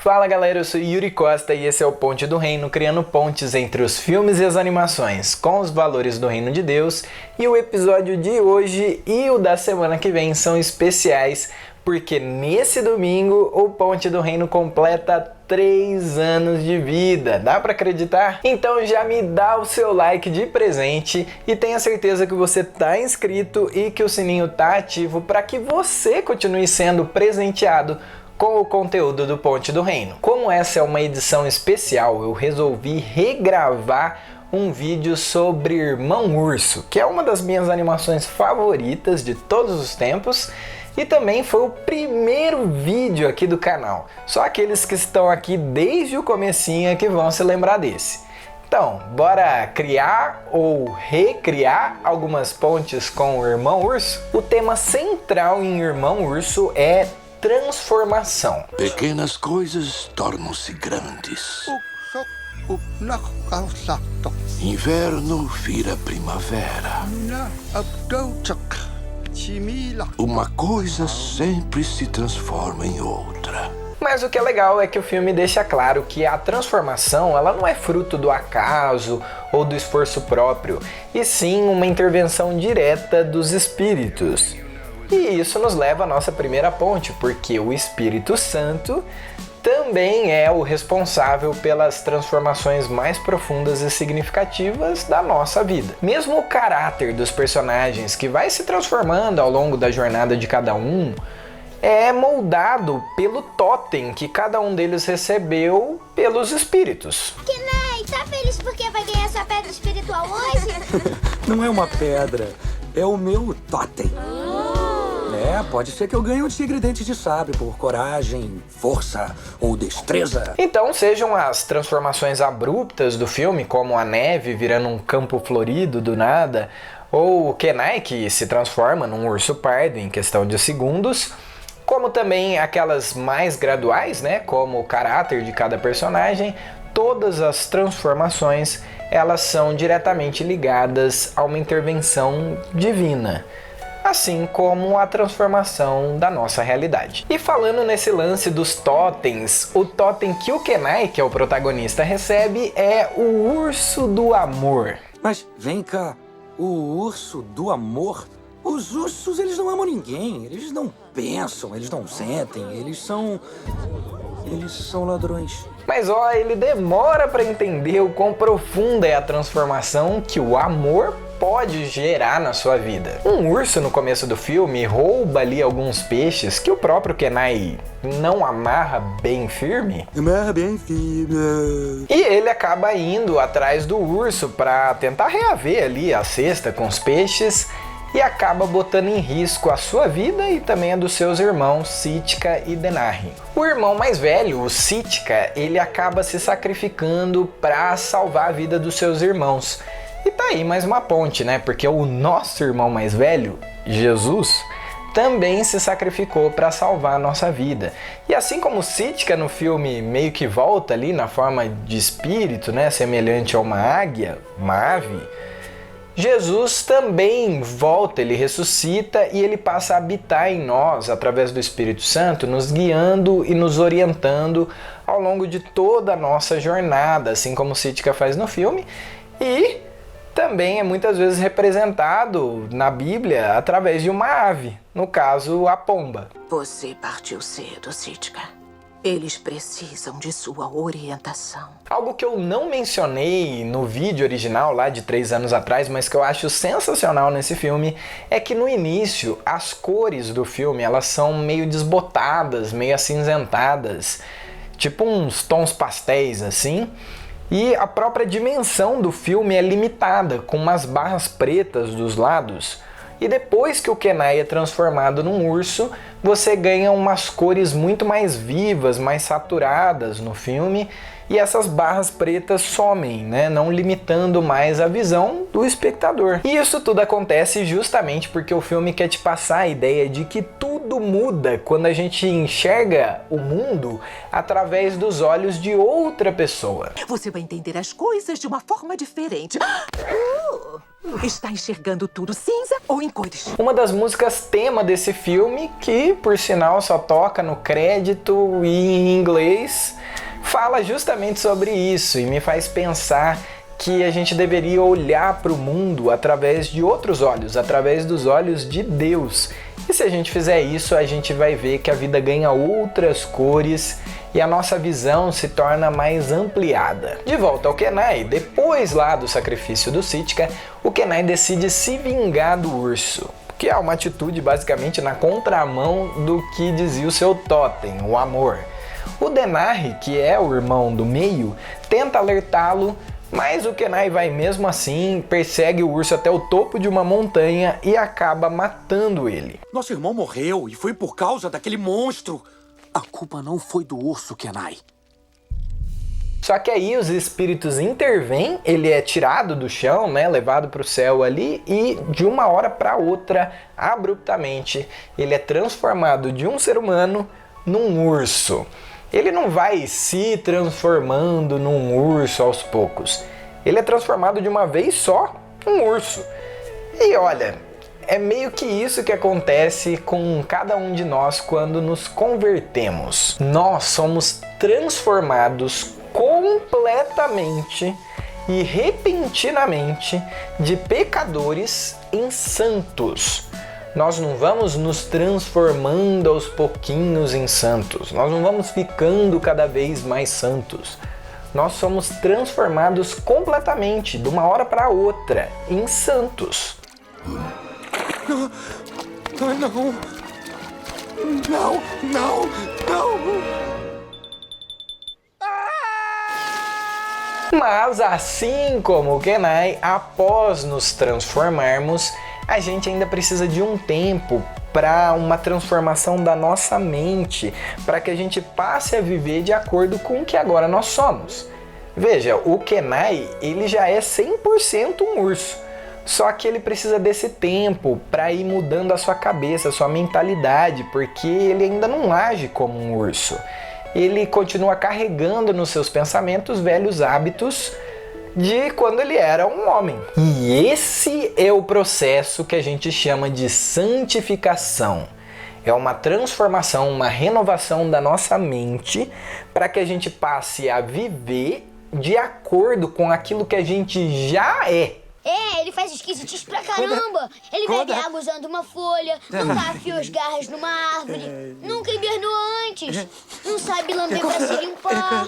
Fala galera, eu sou Yuri Costa e esse é o Ponte do Reino, criando pontes entre os filmes e as animações com os valores do Reino de Deus. E o episódio de hoje e o da semana que vem são especiais porque nesse domingo o Ponte do Reino completa 3 anos de vida. Dá pra acreditar? Então já me dá o seu like de presente e tenha certeza que você tá inscrito e que o sininho tá ativo para que você continue sendo presenteado com o conteúdo do Ponte do Reino. Como essa é uma edição especial, eu resolvi regravar um vídeo sobre Irmão Urso, que é uma das minhas animações favoritas de todos os tempos e também foi o primeiro vídeo aqui do canal. Só aqueles que estão aqui desde o comecinho é que vão se lembrar desse. Então, bora criar ou recriar algumas pontes com o Irmão Urso? O tema central em Irmão Urso é transformação. Pequenas coisas tornam-se grandes. Inverno vira primavera. Uma coisa sempre se transforma em outra. Mas o que é legal é que o filme deixa claro que a transformação ela não é fruto do acaso ou do esforço próprio, e sim uma intervenção direta dos espíritos. E isso nos leva à nossa primeira ponte, porque o Espírito Santo também é o responsável pelas transformações mais profundas e significativas da nossa vida. Mesmo o caráter dos personagens, que vai se transformando ao longo da jornada de cada um, é moldado pelo totem que cada um deles recebeu pelos espíritos. Kenai, tá feliz porque vai ganhar sua pedra espiritual hoje? Não é uma pedra, é o meu totem. Pode ser que eu ganhe um tigre dente de sabre por coragem, força ou destreza. Então, sejam as transformações abruptas do filme, como a neve virando um campo florido do nada, ou o Kenai que se transforma num urso pardo em questão de segundos, como também aquelas mais graduais, como o caráter de cada personagem, todas as transformações elas são diretamente ligadas a uma intervenção divina, assim como a transformação da nossa realidade. E falando nesse lance dos totens, o totem que o Kenai, que é o protagonista, recebe é o Urso do Amor. Mas vem cá, o Urso do Amor? Os ursos, eles não amam ninguém, eles não pensam, eles não sentem, eles são ladrões. Mas ele demora para entender o quão profunda é a transformação que o amor pode gerar na sua vida. Um urso no começo do filme rouba ali alguns peixes que o próprio Kenai não amarra bem firme. Amarra bem firme. E ele acaba indo atrás do urso para tentar reaver ali a cesta com os peixes e acaba botando em risco a sua vida e também a dos seus irmãos Sitka e Denari. O irmão mais velho, o Sitka, ele acaba se sacrificando para salvar a vida dos seus irmãos. E tá aí mais uma ponte, porque o nosso irmão mais velho, Jesus, também se sacrificou para salvar a nossa vida. E assim como Sitka no filme meio que volta ali na forma de espírito, semelhante a uma águia, uma ave, Jesus também volta, ele ressuscita e ele passa a habitar em nós através do Espírito Santo, nos guiando e nos orientando ao longo de toda a nossa jornada, assim como Sitka faz no filme, e também é muitas vezes representado na Bíblia através de uma ave, no caso a pomba. Você partiu cedo, Sitka. Eles precisam de sua orientação. Algo que eu não mencionei no vídeo original lá de 3 anos atrás, mas que eu acho sensacional nesse filme, é que no início as cores do filme elas são meio desbotadas, meio acinzentadas, tipo uns tons pastéis assim. E a própria dimensão do filme é limitada, com umas barras pretas dos lados. E depois que o Kenai é transformado num urso, você ganha umas cores muito mais vivas, mais saturadas no filme, e essas barras pretas somem, não limitando mais a visão do espectador. E isso tudo acontece justamente porque o filme quer te passar a ideia de que tudo muda quando a gente enxerga o mundo através dos olhos de outra pessoa. Você vai entender as coisas de uma forma diferente. Está enxergando tudo cinza ou em cores? Uma das músicas tema desse filme que que por sinal só toca no crédito e em inglês, fala justamente sobre isso e me faz pensar que a gente deveria olhar para o mundo através de outros olhos, através dos olhos de Deus. E se a gente fizer isso, a gente vai ver que a vida ganha outras cores e a nossa visão se torna mais ampliada. De volta ao Kenai, depois lá do sacrifício do Sitka, o Kenai decide se vingar do urso, que é uma atitude basicamente na contramão do que dizia o seu totem, o amor. O Denari, que é o irmão do meio, tenta alertá-lo, mas o Kenai vai mesmo assim, persegue o urso até o topo de uma montanha e acaba matando ele. Nosso irmão morreu e foi por causa daquele monstro. A culpa não foi do urso, Kenai. Só que aí os espíritos intervêm, ele é tirado do chão, né, levado para o céu ali e de uma hora para outra, abruptamente, ele é transformado de um ser humano num urso. Ele não vai se transformando num urso aos poucos. Ele é transformado de uma vez só num urso. E olha, é meio que isso que acontece com cada um de nós quando nos convertemos. Nós somos transformados completamente e repentinamente de pecadores em santos. Nós não vamos nos transformando aos pouquinhos em santos. Nós não vamos ficando cada vez mais santos. Nós somos transformados completamente, de uma hora para outra, em santos. Não! Não! Não! Não! Mas assim como o Kenai, após nos transformarmos, a gente ainda precisa de um tempo para uma transformação da nossa mente, para que a gente passe a viver de acordo com o que agora nós somos. Veja, o Kenai, ele já é 100% um urso, só que ele precisa desse tempo para ir mudando a sua cabeça, a sua mentalidade, porque ele ainda não age como um urso. Ele continua carregando nos seus pensamentos velhos hábitos de quando ele era um homem. E esse é o processo que a gente chama de santificação. É uma transformação, uma renovação da nossa mente para que a gente passe a viver de acordo com aquilo que a gente já é. É, ele faz esquisitice pra caramba. Ele bebe água usando uma folha, nunca afiou as garras numa árvore, nunca hibernou antes, não sabe lamber pra se limpar.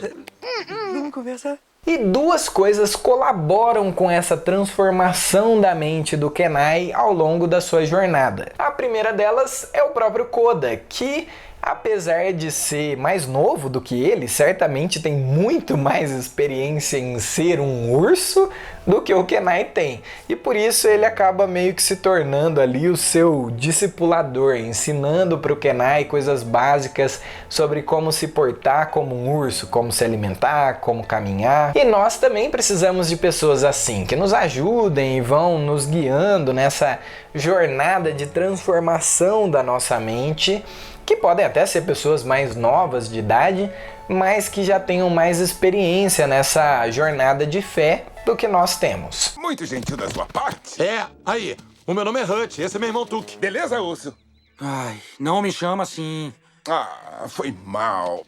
Vamos conversar? E duas coisas colaboram com essa transformação da mente do Kenai ao longo da sua jornada. A primeira delas é o próprio Koda, que apesar de ser mais novo do que ele, certamente tem muito mais experiência em ser um urso do que o Kenai tem. E por isso ele acaba meio que se tornando ali o seu discipulador, ensinando para o Kenai coisas básicas sobre como se portar como um urso, como se alimentar, como caminhar. E nós também precisamos de pessoas assim, que nos ajudem e vão nos guiando nessa jornada de transformação da nossa mente, que podem até ser pessoas mais novas de idade, mas que já tenham mais experiência nessa jornada de fé do que nós temos. Muito gentil da sua parte. Aí, o meu nome é Hutch, esse é meu irmão Tuque. Beleza, urso? Ai, não me chama assim. Ah, foi mal.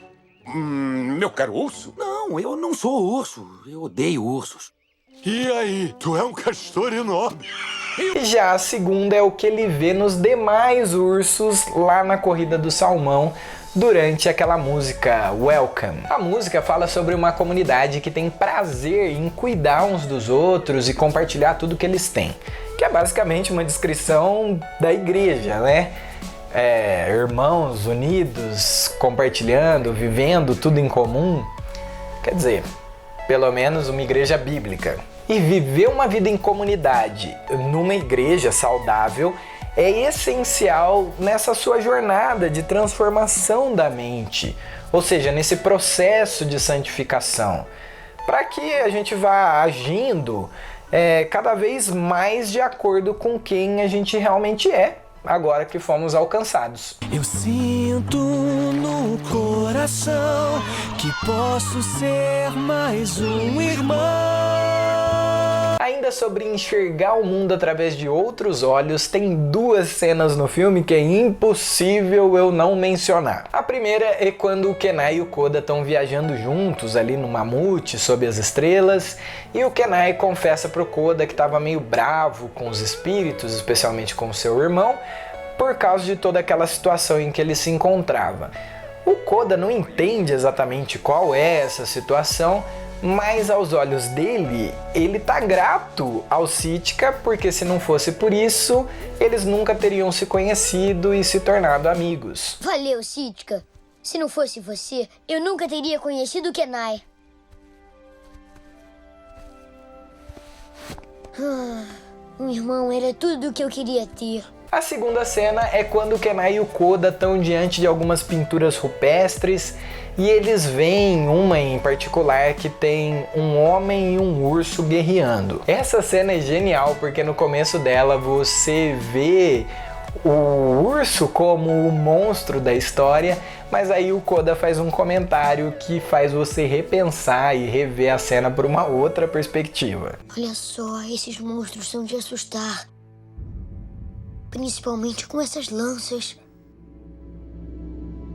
Meu caro urso? Não, eu não sou urso. Eu odeio ursos. E aí, tu é um castor enorme. Já a segunda é o que ele vê nos demais ursos lá na corrida do salmão durante aquela música Welcome. A música fala sobre uma comunidade que tem prazer em cuidar uns dos outros e compartilhar tudo que eles têm, que é basicamente uma descrição da igreja, né? Irmãos unidos, compartilhando, vivendo tudo em comum. Quer dizer, pelo menos uma igreja bíblica. E viver uma vida em comunidade, numa igreja saudável, é essencial nessa sua jornada de transformação da mente, ou seja, nesse processo de santificação, para que a gente vá agindo cada vez mais de acordo com quem a gente realmente é, agora que fomos alcançados. Eu sinto no coração que posso ser mais um irmão. Ainda sobre enxergar o mundo através de outros olhos, tem duas cenas no filme que é impossível eu não mencionar. A primeira é quando o Kenai e o Koda estão viajando juntos ali no mamute, sob as estrelas, e o Kenai confessa pro Koda que estava meio bravo com os espíritos, especialmente com o seu irmão, por causa de toda aquela situação em que ele se encontrava. O Koda não entende exatamente qual é essa situação, mas aos olhos dele, ele tá grato ao Sitka, porque se não fosse por isso, eles nunca teriam se conhecido e se tornado amigos. Valeu, Sitka. Se não fosse você, eu nunca teria conhecido o Kenai. Um irmão era tudo o que eu queria ter. A segunda cena é quando o Kenai e o Koda estão diante de algumas pinturas rupestres e eles veem uma em particular que tem um homem e um urso guerreando. Essa cena é genial porque no começo dela você vê o urso como o monstro da história, mas aí o Koda faz um comentário que faz você repensar e rever a cena por uma outra perspectiva. Olha só, esses monstros são de assustar. Principalmente com essas lanças.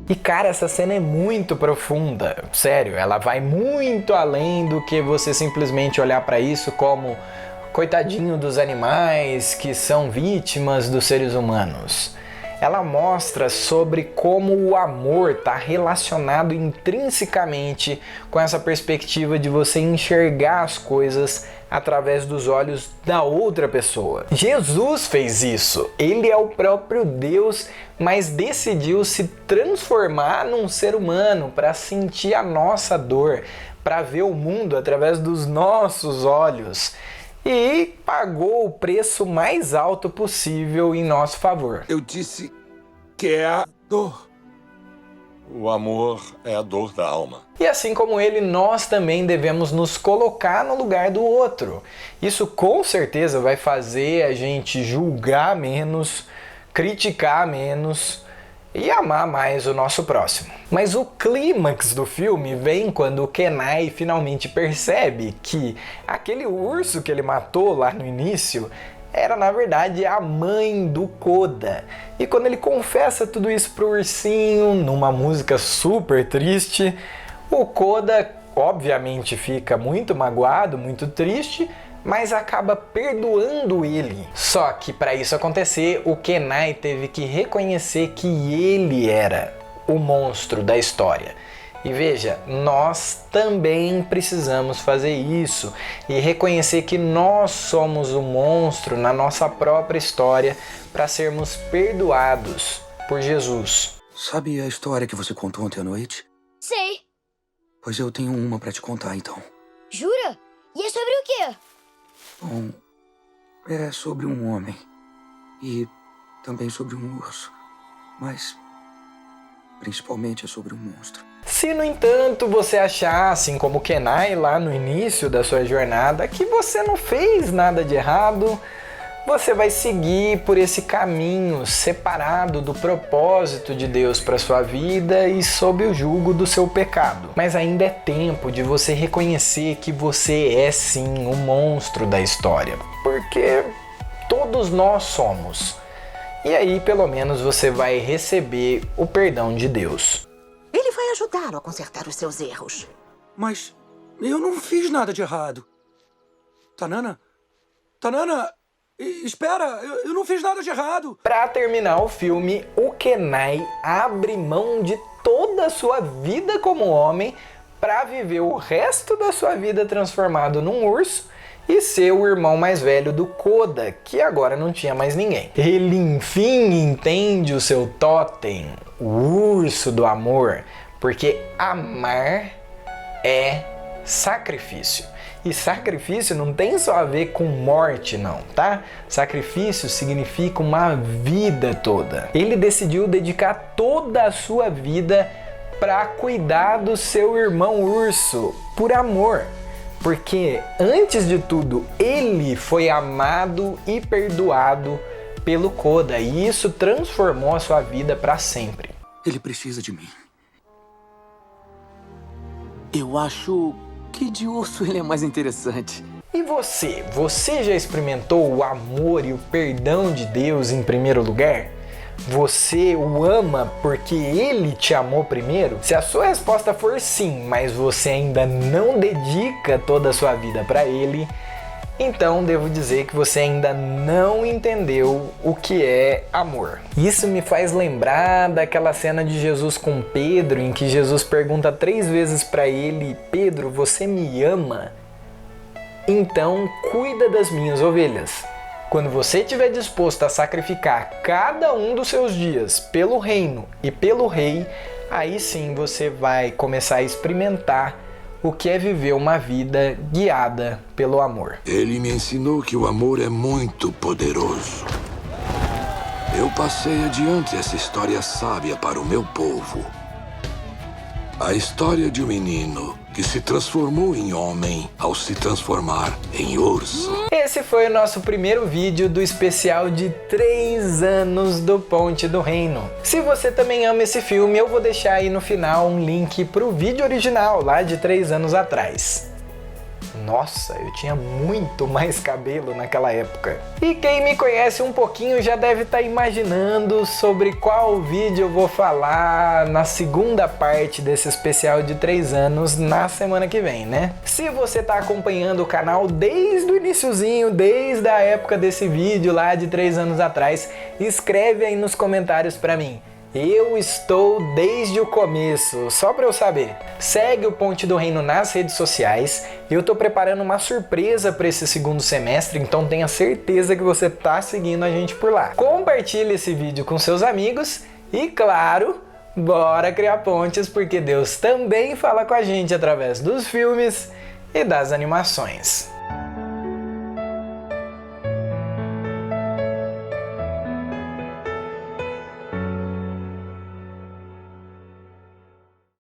E cara, essa cena é muito profunda, sério, ela vai muito além do que você simplesmente olhar para isso como coitadinho dos animais que são vítimas dos seres humanos. Ela mostra sobre como o amor está relacionado intrinsecamente com essa perspectiva de você enxergar as coisas através dos olhos da outra pessoa. Jesus fez isso. Ele é o próprio Deus, mas decidiu se transformar num ser humano para sentir a nossa dor, para ver o mundo através dos nossos olhos. E pagou o preço mais alto possível em nosso favor. Eu disse que é a dor. O amor é a dor da alma. E assim como ele, nós também devemos nos colocar no lugar do outro. Isso com certeza vai fazer a gente julgar menos, criticar menos e amar mais o nosso próximo. Mas o clímax do filme vem quando o Kenai finalmente percebe que aquele urso que ele matou lá no início era na verdade a mãe do Koda. E quando ele confessa tudo isso pro ursinho, numa música super triste, o Koda obviamente fica muito magoado, muito triste, mas acaba perdoando ele. Só que para isso acontecer, o Kenai teve que reconhecer que ele era o monstro da história. E veja, nós também precisamos fazer isso e reconhecer que nós somos o monstro na nossa própria história para sermos perdoados por Jesus. Sabe a história que você contou ontem à noite? Sei. Pois eu tenho uma para te contar, então. Jura? E é sobre o quê? Bom, é sobre um homem e também sobre um urso, mas principalmente é sobre um monstro. Se, no entanto, você achar, assim como Kenai lá no início da sua jornada, que você não fez nada de errado, você vai seguir por esse caminho separado do propósito de Deus para sua vida e sob o jugo do seu pecado. Mas ainda é tempo de você reconhecer que você é sim o monstro da história, porque todos nós somos. E aí, pelo menos, você vai receber o perdão de Deus. Ele vai ajudá-lo a consertar os seus erros. Mas eu não fiz nada de errado. Tanana? Tanana? Espera, eu não fiz nada de errado. Para terminar o filme, o Kenai abre mão de toda a sua vida como homem para viver o resto da sua vida transformado num urso e ser o irmão mais velho do Koda, que agora não tinha mais ninguém. Ele enfim entende o seu totem, o urso do amor, porque amar é sacrifício. E sacrifício não tem só a ver com morte, não, tá? Sacrifício significa uma vida toda. Ele decidiu dedicar toda a sua vida para cuidar do seu irmão urso, por amor. Porque, antes de tudo, ele foi amado e perdoado pelo Koda, e isso transformou a sua vida para sempre. Ele precisa de mim. Eu acho que de urso ele é mais interessante. E você? Você já experimentou o amor e o perdão de Deus em primeiro lugar? Você o ama porque Ele te amou primeiro? Se a sua resposta for sim, mas você ainda não dedica toda a sua vida para Ele, então devo dizer que você ainda não entendeu o que é amor. Isso me faz lembrar daquela cena de Jesus com Pedro, em que Jesus pergunta 3 vezes para ele: Pedro, você me ama? Então cuida das minhas ovelhas. Quando você estiver disposto a sacrificar cada um dos seus dias pelo reino e pelo rei, aí sim você vai começar a experimentar o que é viver uma vida guiada pelo amor. Ele me ensinou que o amor é muito poderoso. Eu passei adiante essa história sábia para o meu povo. A história de um menino que se transformou em homem ao se transformar em urso. Esse foi o nosso primeiro vídeo do especial de 3 anos do Ponte do Reino. Se você também ama esse filme, eu vou deixar aí no final um link pro vídeo original lá de 3 anos atrás. Nossa, eu tinha muito mais cabelo naquela época. E quem me conhece um pouquinho já deve estar imaginando sobre qual vídeo eu vou falar na segunda parte desse especial de 3 anos na semana que vem, né? Se você está acompanhando o canal desde o iniciozinho, desde a época desse vídeo lá de 3 anos atrás, escreve aí nos comentários para mim. Eu estou desde o começo, só para eu saber. Segue o Ponte do Reino nas redes sociais. Eu estou preparando uma surpresa para esse segundo semestre, então tenha certeza que você está seguindo a gente por lá. Compartilhe esse vídeo com seus amigos e, claro, bora criar pontes, porque Deus também fala com a gente através dos filmes e das animações.